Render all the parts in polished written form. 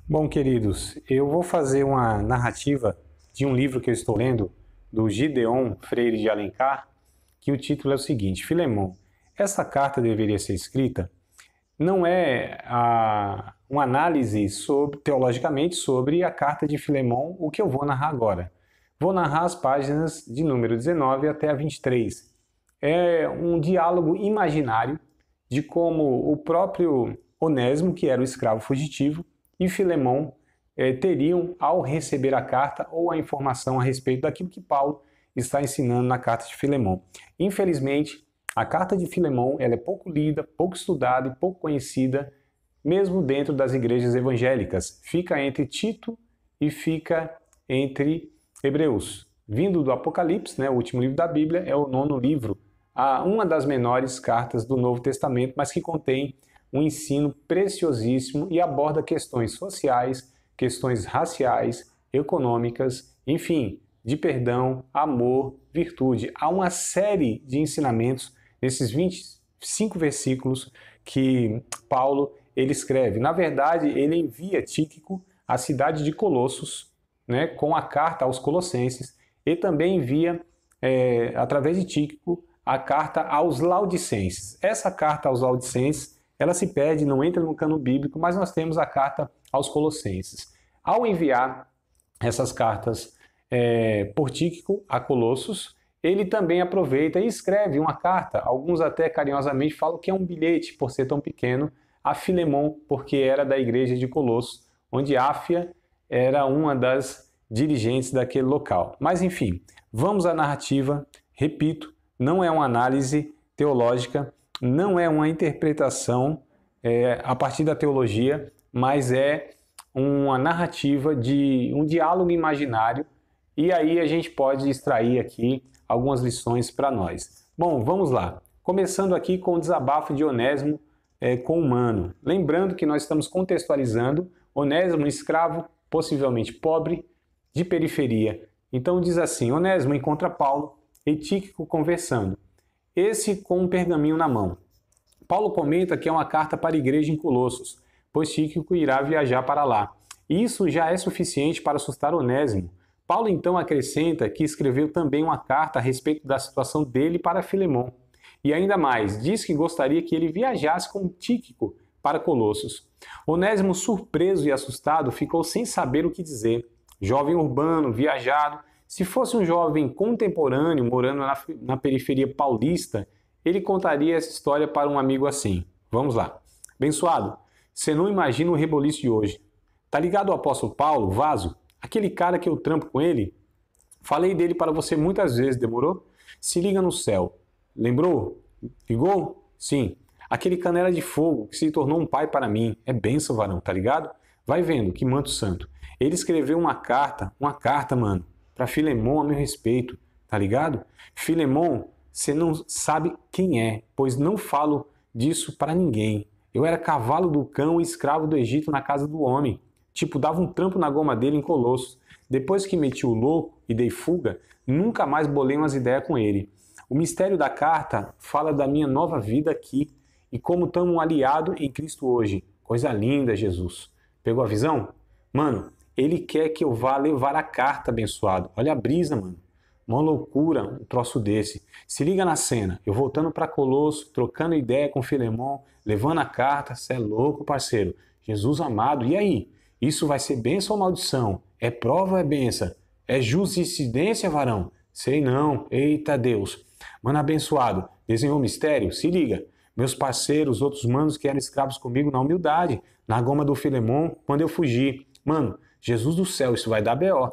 Bom, queridos, eu vou fazer uma narrativa de um livro que eu estou lendo, do Gideon Freire de Alencar, que o título é o seguinte: Filemão, essa carta deveria ser escrita. Não é uma análise teologicamente sobre a carta de Filemão, o que eu vou narrar agora. Vou narrar as páginas de número 19 até a 23. É um diálogo imaginário de como o próprio Onésimo, que era o escravo fugitivo, e Filemão teriam ao receber a carta ou a informação a respeito daquilo que Paulo está ensinando na carta de Filemão. Infelizmente, a carta de Filemão ela é pouco lida, pouco estudada e pouco conhecida, mesmo dentro das igrejas evangélicas. Fica entre Tito e fica entre Hebreus. Vindo do Apocalipse, o último livro da Bíblia, é o 9º livro, uma das menores cartas do Novo Testamento, mas que contém um ensino preciosíssimo e aborda questões sociais, questões raciais, econômicas, enfim, de perdão, amor, virtude. Há uma série de ensinamentos nesses 25 versículos que Paulo ele escreve. Na verdade, ele envia Tíquico à cidade de Colossos, com a carta aos Colossenses, e também envia, através de Tíquico, a carta aos Laodicenses. Essa carta aos Laodicenses ela se perde, não entra no cano bíblico, mas nós temos a carta aos Colossenses. Ao enviar essas cartas por Tíquico a Colossos, ele também aproveita e escreve uma carta, alguns até carinhosamente falam que é um bilhete, por ser tão pequeno, a Filemão, porque era da igreja de Colossos, onde Áfia era uma das dirigentes daquele local. Mas enfim, vamos à narrativa, repito, não é uma análise teológica, não é uma interpretação a partir da teologia, mas é uma narrativa de um diálogo imaginário, e aí a gente pode extrair aqui algumas lições para nós. Bom, vamos lá. Começando aqui com o desabafo de Onésimo com o Mano. Lembrando que nós estamos contextualizando Onésimo, um escravo, possivelmente pobre, de periferia. Então diz assim: Onésimo encontra Paulo e Tíquico conversando, esse com um pergaminho na mão. Paulo comenta que é uma carta para a igreja em Colossos, pois Tíquico irá viajar para lá. Isso já é suficiente para assustar Onésimo. Paulo então acrescenta que escreveu também uma carta a respeito da situação dele para Filemão. E ainda mais, diz que gostaria que ele viajasse com Tíquico para Colossos. Onésimo, surpreso e assustado, ficou sem saber o que dizer. Jovem urbano, viajado, se fosse um jovem contemporâneo morando na periferia paulista, ele contaria essa história para um amigo assim. Vamos lá. Abençoado, você não imagina o reboliço de hoje. Tá ligado o apóstolo Paulo, Vaso? Aquele cara que eu trampo com ele? Falei dele para você muitas vezes, demorou? Se liga no céu. Lembrou? Ligou? Sim. Aquele canela de fogo que se tornou um pai para mim. É bênção, varão, tá ligado? Vai vendo, que manto santo. Ele escreveu uma carta, mano, para Filemão a meu respeito, tá ligado? Filemão, você não sabe quem é, pois não falo disso para ninguém. Eu era cavalo do cão e escravo do Egito na casa do homem. Tipo, dava um trampo na goma dele em Colossos. Depois que meti o louco e dei fuga, nunca mais bolei umas ideias com ele. O mistério da carta fala da minha nova vida aqui e como estamos um aliado em Cristo hoje. Coisa linda, Jesus. Pegou a visão? Mano, ele quer que eu vá levar a carta, abençoado. Olha a brisa, mano. Uma loucura, um troço desse. Se liga na cena. Eu voltando para Colosso, trocando ideia com Filemão, levando a carta. Cê é louco, parceiro. Jesus amado. E aí? Isso vai ser bênção ou maldição? É prova ou é benção? É justicidência, varão? Sei não. Eita Deus. Mano abençoado, desenhou mistério? Se liga. Meus parceiros, outros manos que eram escravos comigo na humildade, na goma do Filemão, quando eu fugi. Mano, Jesus do céu, isso vai dar B.O.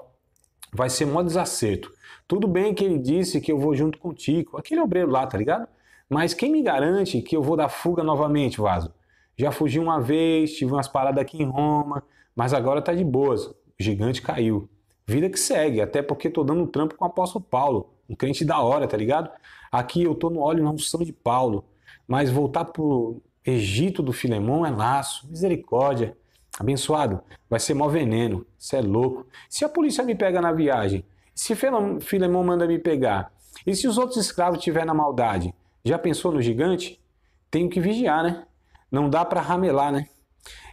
Vai ser mó desacerto. Tudo bem que ele disse que eu vou junto contigo, aquele obreiro lá, tá ligado? Mas quem me garante que eu vou dar fuga novamente, Vaso? Já fugi uma vez, tive umas paradas aqui em Roma, mas agora tá de boas. O gigante caiu. Vida que segue, até porque tô dando um trampo com o apóstolo Paulo, um crente da hora, tá ligado? Aqui eu tô no óleo na unção de Paulo, mas voltar pro Egito do Filemão é laço, misericórdia. Abençoado, vai ser mó veneno, cê é louco. Se a polícia me pega na viagem, se Filemão manda me pegar, e se os outros escravos estiverem na maldade, já pensou no gigante? Tenho que vigiar, né? Não dá para ramelar, né?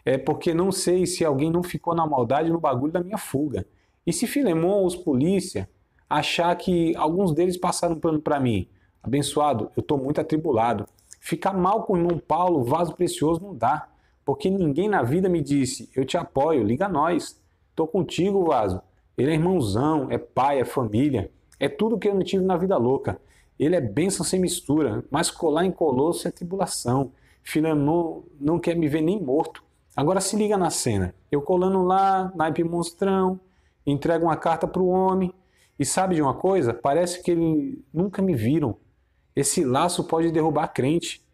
É porque não sei se alguém não ficou na maldade no bagulho da minha fuga. E se Filemon ou os polícia achar que alguns deles passaram um plano para mim? Abençoado, eu estou muito atribulado. Ficar mal com o irmão Paulo, vaso precioso, não dá. Porque ninguém na vida me disse, eu te apoio, liga a nós. Estou contigo, vaso. Ele é irmãozão, é pai, é família. É tudo que eu não tive na vida louca. Ele é bênção sem mistura, mas colar em Colosso é tribulação. Filemon não quer me ver nem morto. Agora se liga na cena. Eu colando lá, naipe monstrão, entrego uma carta para o homem. E sabe de uma coisa? Parece que eles nunca me viram. Esse laço pode derrubar crente.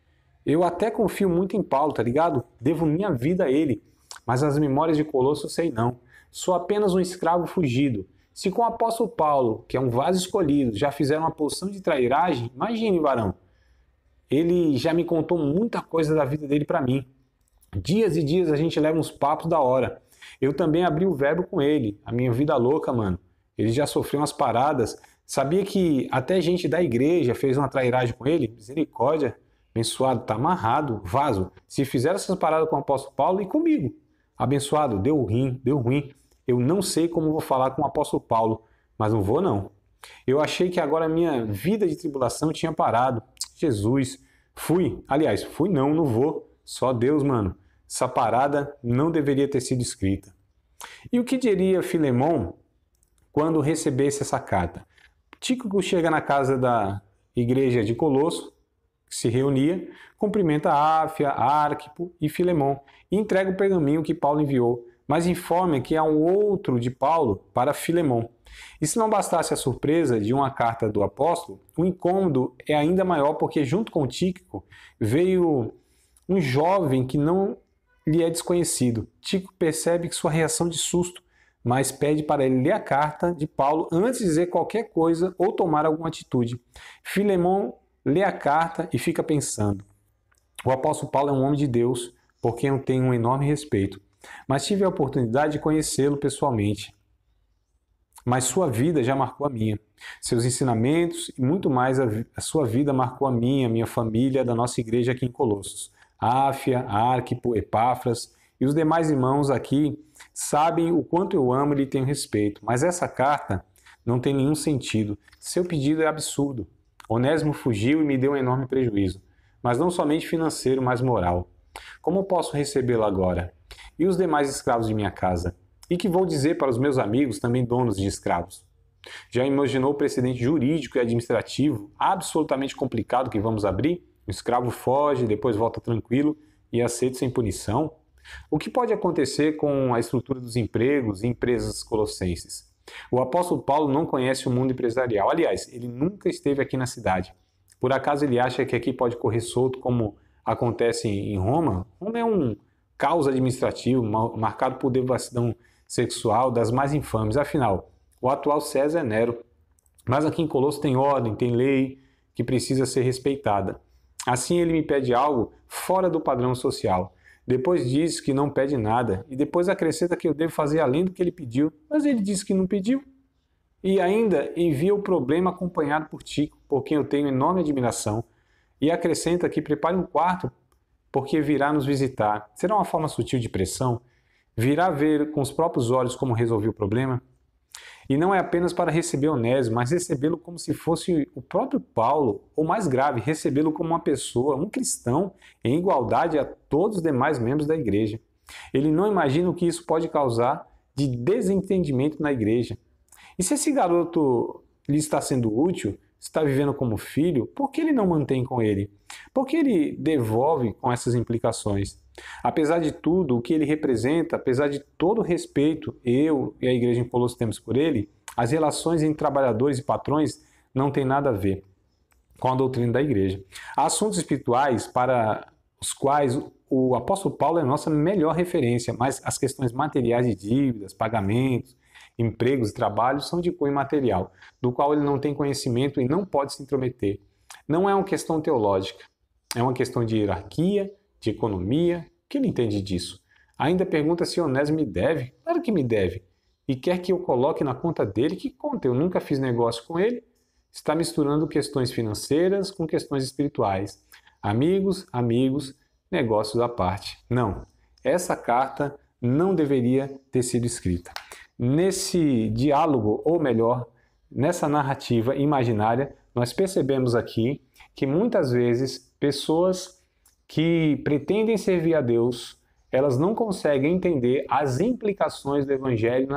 Eu até confio muito em Paulo, tá ligado? Devo minha vida a ele. Mas as memórias de Colosso eu sei não. Sou apenas um escravo fugido. Se com o apóstolo Paulo, que é um vaso escolhido, já fizeram uma poção de trairagem, imagine, varão. Ele já me contou muita coisa da vida dele para mim. Dias e dias a gente leva uns papos da hora. Eu também abri o verbo com ele. A minha vida louca, mano. Ele já sofreu umas paradas. Sabia que até gente da igreja fez uma trairagem com ele? Misericórdia. Abençoado, tá amarrado. Vaso. Se fizeram essas paradas com o apóstolo Paulo e comigo. Abençoado, deu ruim, deu ruim. Eu não sei como vou falar com o apóstolo Paulo, mas não vou não. Eu achei que agora a minha vida de tribulação tinha parado. Jesus. Fui. Aliás, fui não vou. Só Deus, mano. Essa parada não deveria ter sido escrita. E o que diria Filemon quando recebesse essa carta? Tíquico chega na casa da igreja de Colosso, que se reunia, cumprimenta Áfia, Arquipo e Filemon e entrega o pergaminho que Paulo enviou, mas informa que há um outro de Paulo para Filemon. E se não bastasse a surpresa de uma carta do apóstolo, o incômodo é ainda maior porque junto com Tíquico veio um jovem que não lhe é desconhecido. Tíquico percebe que sua reação de susto, mas pede para ele ler a carta de Paulo antes de dizer qualquer coisa ou tomar alguma atitude. Filemon lê a carta e fica pensando. O apóstolo Paulo é um homem de Deus, por quem eu tenho um enorme respeito, mas tive a oportunidade de conhecê-lo pessoalmente. Mas sua vida já marcou a minha. Seus ensinamentos e muito mais a sua vida marcou a minha família, da nossa igreja aqui em Colossos. Áfia, Arquipo, Epáfras e os demais irmãos aqui sabem o quanto eu amo e lhe tenho respeito. Mas essa carta não tem nenhum sentido. Seu pedido é absurdo. Onésimo fugiu e me deu um enorme prejuízo. Mas não somente financeiro, mas moral. Como posso recebê-lo agora? E os demais escravos de minha casa? E que vou dizer para os meus amigos, também donos de escravos? Já imaginou o precedente jurídico e administrativo absolutamente complicado que vamos abrir? O escravo foge, depois volta tranquilo e aceita sem punição? O que pode acontecer com a estrutura dos empregos e empresas colossenses? O apóstolo Paulo não conhece o mundo empresarial. Aliás, ele nunca esteve aqui na cidade. Por acaso ele acha que aqui pode correr solto como acontece em Roma? Roma é um caos administrativo marcado por devassidão sexual das mais infames. Afinal, o atual César é Nero. Mas aqui em Colosso tem ordem, tem lei que precisa ser respeitada. Assim ele me pede algo fora do padrão social. Depois diz que não pede nada e depois acrescenta que eu devo fazer além do que ele pediu. Mas ele disse que não pediu. E ainda envia o problema acompanhado por Tíquico, por quem eu tenho enorme admiração. E acrescenta que prepare um quarto porque virá nos visitar. Será uma forma sutil de pressão? Virá ver com os próprios olhos como resolvi o problema? E não é apenas para receber Onésimo, mas recebê-lo como se fosse o próprio Paulo, ou mais grave, recebê-lo como uma pessoa, um cristão, em igualdade a todos os demais membros da igreja. Ele não imagina o que isso pode causar de desentendimento na igreja. E se esse garoto lhe está sendo útil, está vivendo como filho, por que ele não mantém com ele? Por que ele devolve com essas implicações? Apesar de tudo o que ele representa, apesar de todo o respeito eu e a igreja em Colosso temos por ele, as relações entre trabalhadores e patrões não têm nada a ver com a doutrina da igreja. Há assuntos espirituais para os quais o apóstolo Paulo é a nossa melhor referência, mas as questões materiais de dívidas, pagamentos, empregos e trabalhos são de cunho material, do qual ele não tem conhecimento e não pode se intrometer. Não é uma questão teológica, é uma questão de hierarquia, de economia. O que ele entende disso? Ainda pergunta se Onésimo me deve. Claro que me deve. E quer que eu coloque na conta dele. Que conta? Eu nunca fiz negócio com ele. Está misturando questões financeiras com questões espirituais. Amigos, negócios à parte. Não. essa carta não deveria ter sido escrita. Nesse diálogo, ou melhor, nessa narrativa imaginária, nós percebemos aqui que muitas vezes pessoas que pretendem servir a Deus, elas não conseguem entender as implicações do Evangelho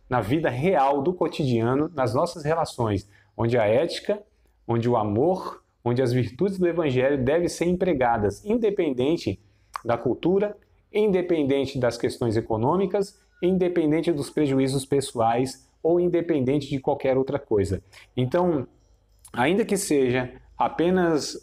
na vida real do cotidiano, nas nossas relações, onde a ética, onde o amor, onde as virtudes do Evangelho devem ser empregadas, independente da cultura, independente das questões econômicas, independente dos prejuízos pessoais ou independente de qualquer outra coisa. Então, ainda que seja apenas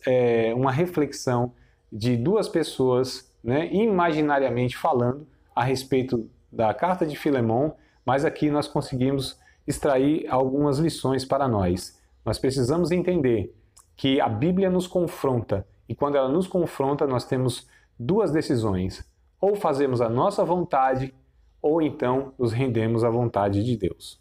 uma reflexão de duas pessoas, né, imaginariamente falando a respeito da carta de Filemão, mas aqui nós conseguimos extrair algumas lições para nós. Nós precisamos entender que a Bíblia nos confronta, e quando ela nos confronta, nós temos duas decisões: ou fazemos a nossa vontade, ou então nos rendemos à vontade de Deus.